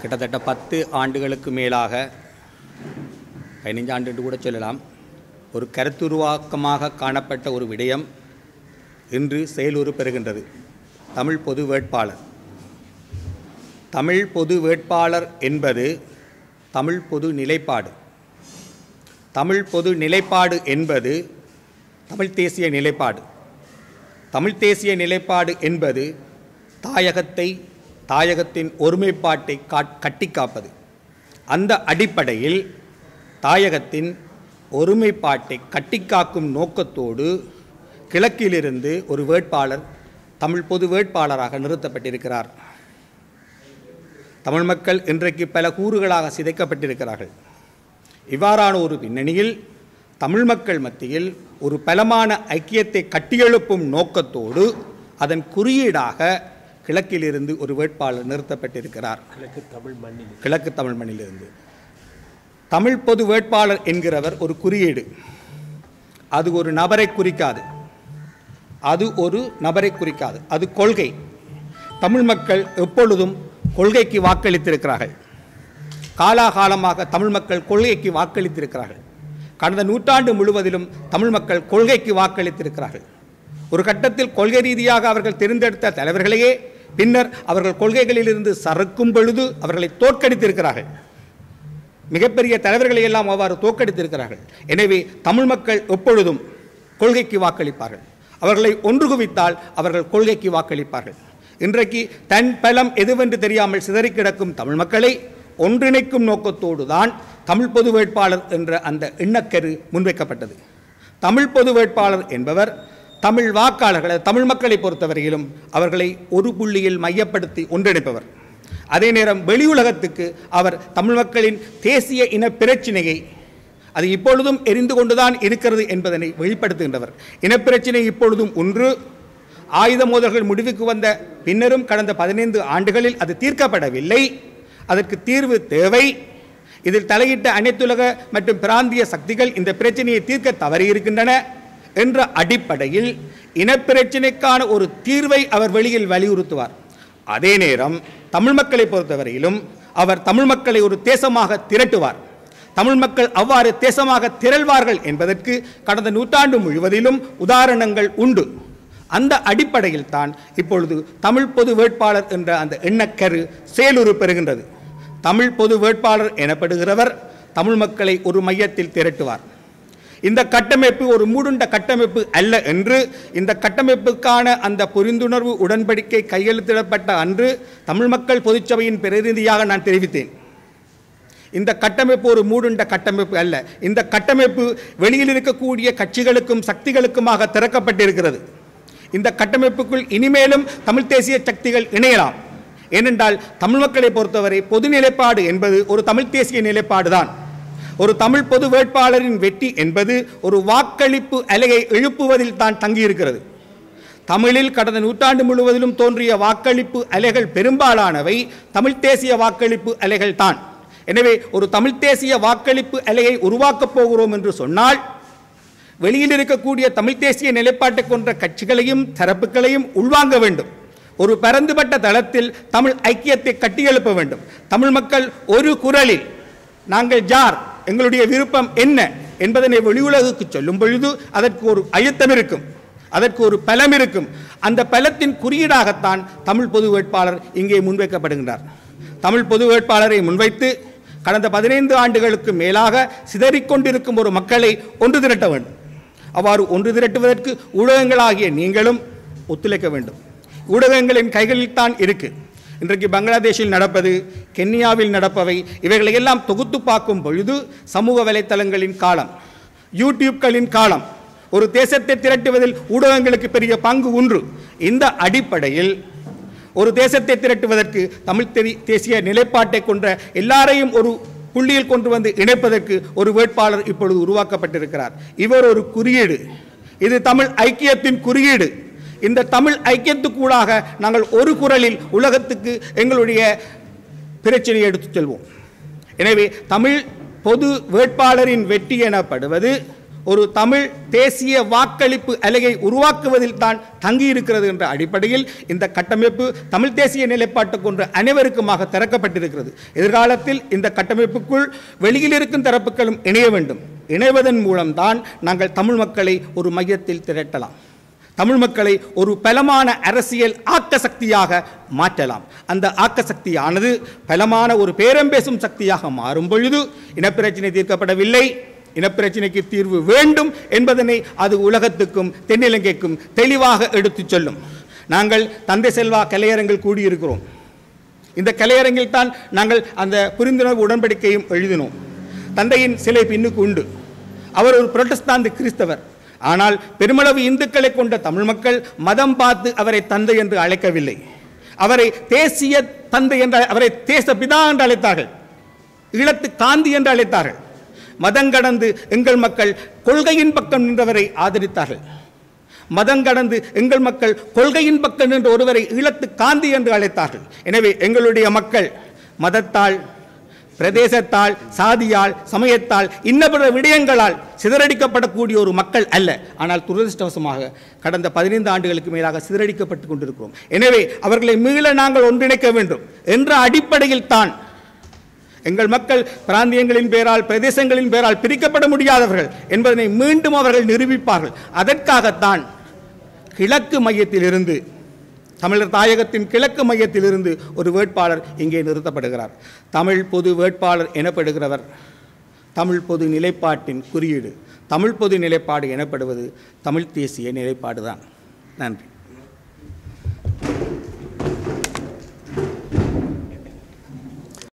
கிட்டத்தட்ட 10 ஆண்டுகளுக்கு மேலாக 15 ஆண்டு என்று கூட சொல்லலாம் ஒரு கருத்துருவாக்கமாக காணப்பட்ட ஒரு விடயம் இன்று செயலுறு பெறுகின்றது. தமிழ் பொது வேட்பாளர். தமிழ் பொது வேட்பாளர் என்பது தமிழ் பொது நிலைப்பாடு. தமிழ் பொது நிலைப்பாடு என்பது தமிழ் தேசிய நிலைப்பாடு. தமிழ் தேசிய நிலைப்பாடு என்பது தாயகத்தின் ஒருமைப்பாட்டை கட்டி காப்பது. அந்த அடிப்படையில் தாயகத்தின் ஒருமைப்பாட்டை கட்டிக்காக்கும் நோக்கத்தோடு கிழக்கிலிருந்து ஒரு வேட்பாளர் தமிழ் பொது வேட்பாளராக நிறுத்தப்பட்டிருக்கிறார். தமிழ் மக்கள் இன்றைக்கு பல கூறுகளாக சிதைக்கப்பட்டிருக்கிறார்கள். இவ்வாறான ஒரு பின்னணியில் தமிழ் மக்கள் மத்தியில் ஒரு பலமான ஐக்கியத்தை கட்டியெழுப்பும் நோக்கத்தோடு அதன் குறியீடாக கிழக்கிலிருந்து ஒரு வேட்பாளர் நிறுத்தப்பட்டிருக்கிறார். கிழக்கு தமிழ் மண்ணிலிருந்து தமிழ் பொது வேட்பாளர் என்கிறவர் ஒரு குறியீடு. அது ஒரு நபரை குறிக்காது. அது கொள்கை. தமிழ் மக்கள் எப்பொழுதும் கொள்கைக்கு வாக்களித்திருக்கிறார்கள். காலாகாலமாக தமிழ் மக்கள் கொள்கைக்கு வாக்களித்திருக்கிறார்கள். கடந்த நூற்றாண்டு முழுவதிலும் தமிழ் மக்கள் கொள்கைக்கு வாக்களித்திருக்கிறார்கள். ஒரு கட்டத்தில் கொள்கை ரீதியாக அவர்கள் தேர்ந்தெடுத்த தலைவர்களையே பின்னர் அவர்கள் கொள்கைகளிலிருந்து சறுக்கும் பொழுது அவர்களை தோற்கடித்திருக்கிறார்கள். மிகப்பெரிய தலைவர்களை எல்லாம் அவ்வாறு தோற்கடித்திருக்கிறார்கள். எனவே தமிழ் மக்கள் எப்பொழுதும் கொள்கைக்கு வாக்களிப்பார்கள். அவர்களை ஒன்று குவித்தால் அவர்கள் கொள்கைக்கு வாக்களிப்பார்கள். இன்றைக்கு தன் பலம் எதுவென்று தெரியாமல் சிதறி கிடக்கும் தமிழ் மக்களை ஒன்றிணைக்கும் நோக்கத்தோடு தான் தமிழ் பொது வேட்பாளர் என்ற அந்த எண்ணக்கரு முன்வைக்கப்பட்டது. தமிழ் பொது வேட்பாளர் என்பவர் தமிழ் வாக்காளர்களை தமிழ் மக்களை பொறுத்தவரையிலும் அவர்களை ஒரு புள்ளியில் மையப்படுத்தி ஒன்றிணைப்பவர். அதே நேரம் வெளி உலகத்துக்கு அவர் தமிழ் மக்களின் தேசிய இன பிரச்சினையை அது இப்பொழுதும் எரிந்து கொண்டுதான் இருக்கிறது என்பதனை வெளிப்படுத்துகின்றவர். இனப்பிரச்சினை இப்பொழுதும் ஒன்று. ஆயுத மோதல்கள் முடிவுக்கு வந்த பின்னரும் கடந்த 15 ஆண்டுகளில் அது தீர்க்கப்படவில்லை. அதற்கு தீர்வு தேவை. இதில் தலையிட்ட அனைத்துலக மற்றும் பிராந்திய சக்திகள் இந்த பிரச்சனையை தீர்க்க தவறியிருக்கின்றன என்ற அடிப்படையில் இனப்பிரச்சினைக்கான ஒரு தீர்வை அவர் வெளியில் வலியுறுத்துவார். அதே நேரம் தமிழ் மக்களை பொறுத்தவரையிலும் அவர் தமிழ் மக்களை ஒரு தேசமாக திரட்டுவார். தமிழ் மக்கள் அவ்வாறு தேசமாக திரள்வார்கள் என்பதற்கு கடந்த நூற்றாண்டு முழுவதிலும் உதாரணங்கள் உண்டு. அந்த அடிப்படையில் தான் இப்பொழுது தமிழ் பொது வேட்பாளர் என்ற அந்த எண்ணக்கரு செயலுறு பெறுகின்றது. தமிழ் பொது வேட்பாளர் எனப்படுகிறவர் தமிழ் மக்களை ஒரு மையத்தில் திரட்டுவார். இந்த கட்டமைப்பு ஒரு மூடுண்ட கட்டமைப்பு அல்ல என்று இந்த கட்டமைப்புக்கான அந்த புரிந்துணர்வு உடன்படிக்கை கையெழுத்திடப்பட்ட அன்று தமிழ் மக்கள் பொதுச்சபையின் பிரதிநிதியாக நான் தெரிவித்தேன். இந்த கட்டமைப்பு ஒரு மூடுண்ட கட்டமைப்பு அல்ல. இந்த கட்டமைப்பு வெளியில் இருக்கக்கூடிய கட்சிகளுக்கும் சக்திகளுக்குமாக திறக்கப்பட்டிருக்கிறது. இந்த கட்டமைப்புக்குள் இனிமேலும் தமிழ் தேசிய சக்திகள் இணையலாம். ஏனென்றால் தமிழ் மக்களை பொறுத்தவரை பொது நிலைப்பாடு என்பது ஒரு தமிழ் தேசிய நிலைப்பாடு தான். ஒரு தமிழ் பொது வேட்பாளரின் வெற்றி என்பது ஒரு வாக்களிப்பு அலையை எழுப்புவதில் தான் தங்கியிருக்கிறது. தமிழில் கடந்த நூற்றாண்டு முழுவதிலும் தோன்றிய வாக்களிப்பு அலைகள் பெரும்பாலானவை தமிழ் தேசிய வாக்களிப்பு அலைகள் தான். எனவே ஒரு தமிழ் தேசிய வாக்களிப்பு அலையை உருவாக்கப் போகிறோம் என்று சொன்னால் வெளியில் இருக்கக்கூடிய தமிழ் தேசிய நிலைப்பாட்டை கொண்ட கட்சிகளையும் தரப்புகளையும் உள்வாங்க வேண்டும். ஒரு பரந்துபட்ட தளத்தில் தமிழ் ஐக்கியத்தை கட்டியெழுப்ப வேண்டும். தமிழ் மக்கள் ஒரு குரலில் நாங்கள் யார், எங்களுடைய விருப்பம் என்ன என்பதனை வெளியுலகுக்கு சொல்லும் பொழுது அதற்கு ஒரு அழுத்தம் இருக்கும், அதற்கு ஒரு பலம் இருக்கும். அந்த பலத்தின் குறியீடாகத்தான் தமிழ் பொது வேட்பாளர் இங்கே முன்வைக்கப்படுகின்றார். தமிழ் பொது வேட்பாளரை முன்வைத்து கடந்த 15 ஆண்டுகளுக்கு மேலாக சிதறிக்கொண்டிருக்கும் ஒரு மக்களை ஒன்று திரட்ட வேண்டும். அவ்வாறு ஒன்று திரட்டுவதற்கு ஊடகங்களாகிய நீங்களும் ஒத்துழைக்க வேண்டும். ஊடகங்களின் கைகளில் தான் இருக்கு. இன்றைக்கு பங்களாதேஷில் நடப்பது, கென்யாவில் நடப்பவை, இவைகளை எல்லாம் தொகுத்து பார்க்கும் பொழுது சமூக வலைத்தளங்களின் காலம், யூடியூப்களின் காலம். ஒரு தேசத்தை திரட்டுவதில் ஊடகங்களுக்கு பெரிய பங்கு உண்டு. இந்த அடிப்படையில் ஒரு தேசத்தை திரட்டுவதற்கு தமிழ் தேசிய நிலைப்பாட்டை கொண்ட எல்லாரையும் ஒரு புள்ளியில் கொண்டு வந்து இணைப்பதற்கு ஒரு வேட்பாளர் இப்பொழுது உருவாக்கப்பட்டிருக்கிறார். இவர் ஒரு குறியீடு. இது தமிழ் ஐக்கியத்தின் குறியீடு. இந்த தமிழ் ஐக்கியத்துக்கூடாக நாங்கள் ஒரு குரலில் உலகத்துக்கு எங்களுடைய பிரச்சனையை எடுத்துச் செல்வோம். எனவே தமிழ் பொது வேட்பாளரின் வெற்றி எனப்படுவது ஒரு தமிழ் தேசிய வாக்களிப்பு அலையை உருவாக்குவதில் தான் தங்கியிருக்கிறது என்ற அடிப்படையில் இந்த கட்டமைப்பு தமிழ் தேசிய நிலைப்பாட்டு கொண்டு அனைவருக்குமாக திறக்கப்பட்டிருக்கிறது. எதிர்காலத்தில் இந்த கட்டமைப்புக்குள் வெளியில் இருக்கும் தரப்புகளும் இணைய வேண்டும். இணைவதன் மூலம்தான் நாங்கள் தமிழ் மக்களை ஒரு மையத்தில் திரட்டலாம். தமிழ் மக்களை ஒரு பலமான அரசியல் ஆக்க சக்தியாக மாற்றலாம். அந்த ஆக்க சக்தியானது பலமான ஒரு பேரம் பேசும் சக்தியாக மாறும் பொழுது இனப்பிரச்சினை தீர்க்கப்படவில்லை, இனப்பிரச்சினைக்கு தீர்வு வேண்டும் என்பதனை அது உலகத்துக்கும் தென்னிலங்கைக்கும் தெளிவாக எடுத்துச் சொல்லும். நாங்கள் தந்தை செல்வா கலையரங்கில் கூடியிருக்கிறோம். இந்த கலையரங்கில் தான் நாங்கள் அந்த புரிந்துணர்வு உடன்படிக்கையும் எழுதினோம். தந்தையின் சிலை பின்னுக்கு உண்டு. அவர் ஒரு புரட்டஸ்தாந்து கிறிஸ்தவர். ஆனால் பெருமளவு இந்துக்களை கொண்ட தமிழ் மக்கள் மதம் பார்த்து அவரை தந்தை என்று அழைக்கவில்லை. அவரை தேசிய தந்தை என்று, அவரை தேச பிதா என்று அழைத்தார்கள். ஈழத்து காந்தி என்று அழைத்தார்கள். மதம் கடந்து எங்கள் மக்கள் கொள்கையின் பக்கம் நின்றவரை ஆதரித்தார்கள். மதம் கடந்து எங்கள் மக்கள் கொள்கையின் பக்கம் நின்ற ஒருவரை ஈழத்து காந்தி என்று அழைத்தார்கள். எனவே எங்களுடைய மக்கள் மதத்தால், பிரதேசத்தால், சாதியால், சமயத்தால், இன்னபிற விடயங்களால் சிதறடிக்கப்படக்கூடிய ஒரு மக்கள் அல்ல. ஆனால் துரதிருஷ்டவசமாக கடந்த 15 ஆண்டுகளுக்கு மேலாக சிதறடிக்கப்பட்டு கொண்டிருக்கிறோம். எனவே அவர்களை மீள நாங்கள் ஒன்றிணைக்க வேண்டும் என்ற அடிப்படையில் தான் எங்கள் மக்கள் பிராந்தியங்களின் பேரால், பிரதேசங்களின் பேரால் பிரிக்கப்பட முடியாதவர்கள் என்பதனை மீண்டும் அவர்கள் நிரூபிப்பார்கள். அதற்காகத்தான் கிழக்கு மையத்திலிருந்து, தமிழர் தாயகத்தின் கிழக்கு மையத்திலிருந்து ஒரு வேட்பாளர் இங்கே நிறுத்தப்படுகிறார். தமிழ் பொது வேட்பாளர் எனப்படுகிறவர் தமிழ் பொது நிலைப்பாட்டின் குறியீடு. தமிழ் பொது நிலைப்பாடு எனப்படுவது தமிழ் தேசிய நிலைப்பாடு தான். நன்றி.